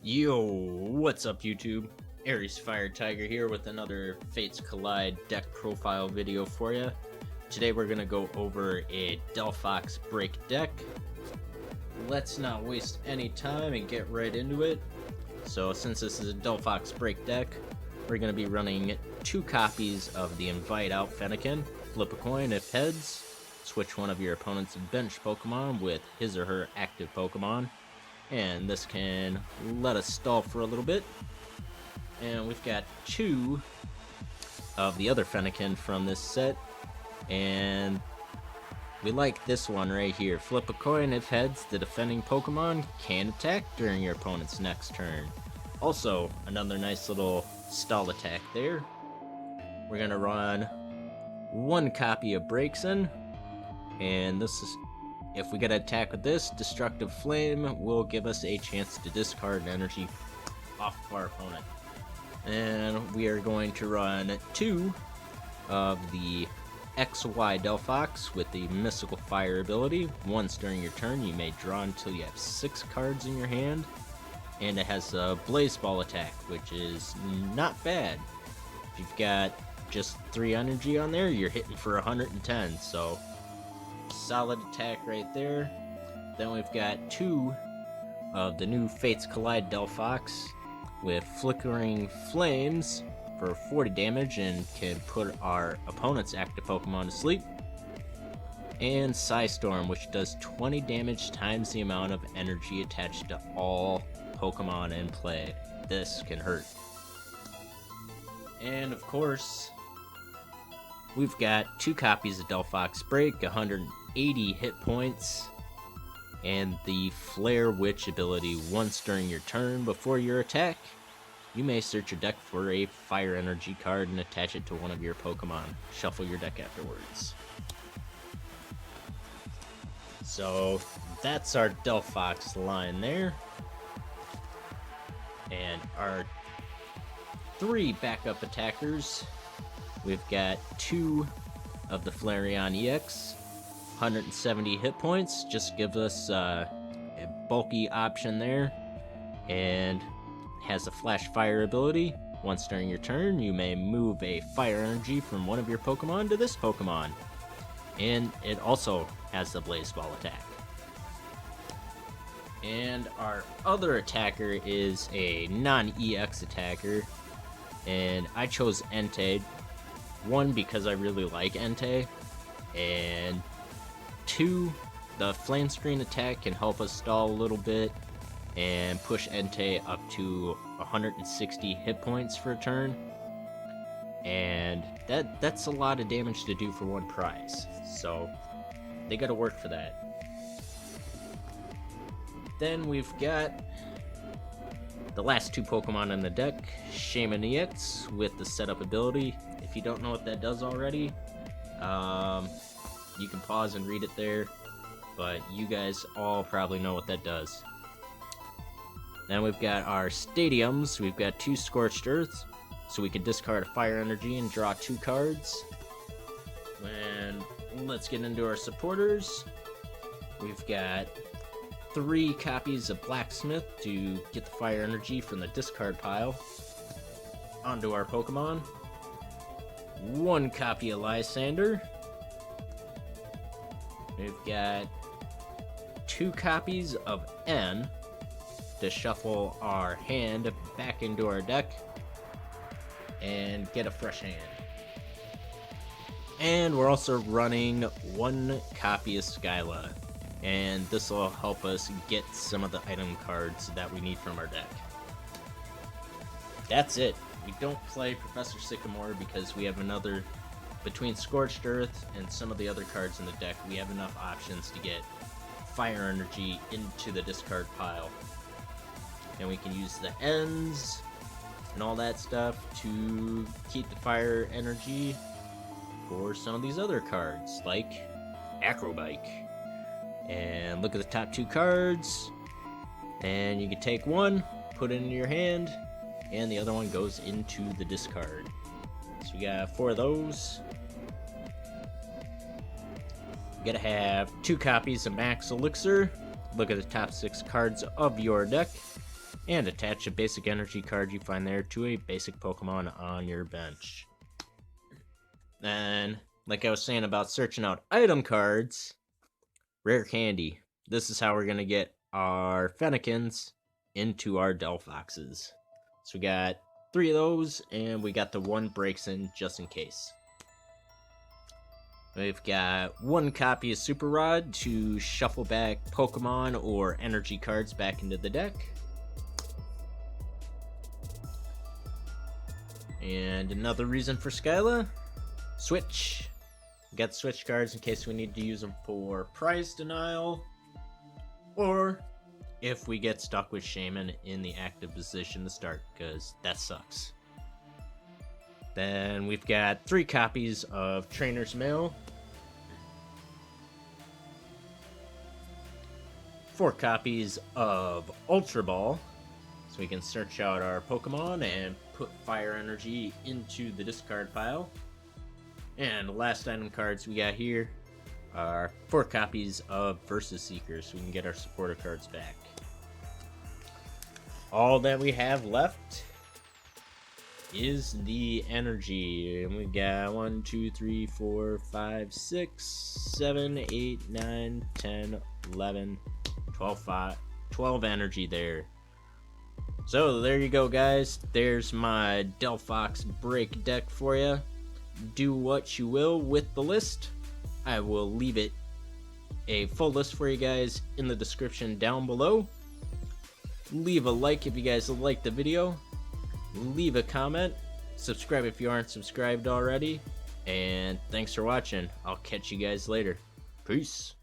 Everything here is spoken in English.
Yo, what's up YouTube? Aries Fire Tiger here with another Fates Collide deck profile video for you. Today we're going to go over a Delphox BREAK deck. Let's not waste any time and get right into it. So since this is a Delphox BREAK deck, we're going to be running 2 copies of the Invite Out Fennekin. Flip a coin if heads. Switch one of your opponent's bench Pokemon with his or her active Pokemon. And this can let us stall for a little bit. And we've got 2 of the other Fennekin from this set. And we like this one right here. Flip a coin if heads, the defending Pokemon can attack during your opponent's next turn. Also, another nice little stall attack there. We're going to run 1 copy of Braixen. And this is... if we get an attack with this, Destructive Flame will give us a chance to discard an energy off of our opponent. And we are going to run 2 of the XY Delphox with the Mystical Fire ability. Once during your turn, you may draw until you have 6 cards in your hand. And it has a Blaze Ball attack, which is not bad. If you've got just 3 energy on there, you're hitting for 110, so... solid attack right there. Then we've got 2 of the new Fates Collide Delphox with Flickering Flames for 40 damage and can put our opponent's active Pokemon to sleep. And Psystorm, which does 20 damage times the amount of energy attached to all Pokemon in play. This can hurt. And of course, we've got 2 copies of Delphox BREAK, 180 hit points, and the Flare Witch ability. Once during your turn before your attack, you may search your deck for a fire energy card and attach it to one of your Pokemon. Shuffle your deck afterwards. So that's our Delphox line there. And our 3 backup attackers. We've got 2 of the Flareon EX, 170 hit points, just gives us a bulky option there, and has a Flash Fire ability. Once during your turn, you may move a fire energy from one of your Pokemon to this Pokemon, and it also has the Blaze Ball attack. And our other attacker is a non-EX attacker, and I chose Entei. 1, because I really like Entei, and 2, the Flame Screen attack can help us stall a little bit and push Entei up to 160 hit points for a turn, and that's a lot of damage to do for 1 prize, so they gotta work for that. Then we've got the last 2 Pokemon in the deck, Shaman EX with the setup ability. If you don't know what that does already, you can pause and read it there, but you guys all probably know what that does. Then we've got our stadiums. We've got 2 Scorched Earths, so we can discard a fire energy and draw 2 cards. And let's get into our supporters. We've got 3 copies of Blacksmith to get the fire energy from the discard pile onto our Pokemon. 1 copy of Lysandre. We've got 2 copies of N to shuffle our hand back into our deck and get a fresh hand. And we're also running 1 copy of Skyla, and this will help us get some of the item cards that we need from our deck. That's it. We don't play Professor Sycamore because we have another, between Scorched Earth and some of the other cards in the deck, we have enough options to get fire energy into the discard pile. And we can use the ends and all that stuff to keep the fire energy for some of these other cards, like Acro Bike. And look at the top 2 cards, and you can take 1, put it into your hand, and the other one goes into the discard. So we got 4 of those. You gotta have 2 copies of Max Elixir. Look at the top 6 cards of your deck. and attach a basic energy card you find there to a basic Pokemon on your bench. And like I was saying about searching out item cards, rare candy. This is how we're going to get our Fennekins into our Delphoxes. So we got 3 of those, and we got the 1 Braixen just in case. We've got 1 copy of Super Rod to shuffle back Pokemon or energy cards back into the deck. And another reason for Skyla, switch. We got switch cards in case we need to use them for prize denial, or if we get stuck with Shaman in the active position to start, because that sucks. Then we've got 3 copies of Trainer's Mail, 4 copies of Ultra Ball, so we can search out our Pokemon and put fire energy into the discard pile. And the last item cards we got here are 4 copies of Versus Seekers, so we can get our supporter cards back. All that we have left is the energy, and we got 1, 2, 3, 4, 5, 6, 7, 8, 9, 10, 11, 12 energy there. So there you go, guys. There's my Delphox Break deck for you. Do what you will with the list. I will leave it a full list for you guys in the description down below. Leave a like if you guys liked the video. Leave a comment. Subscribe if you aren't subscribed already. And thanks for watching. I'll catch you guys later. Peace.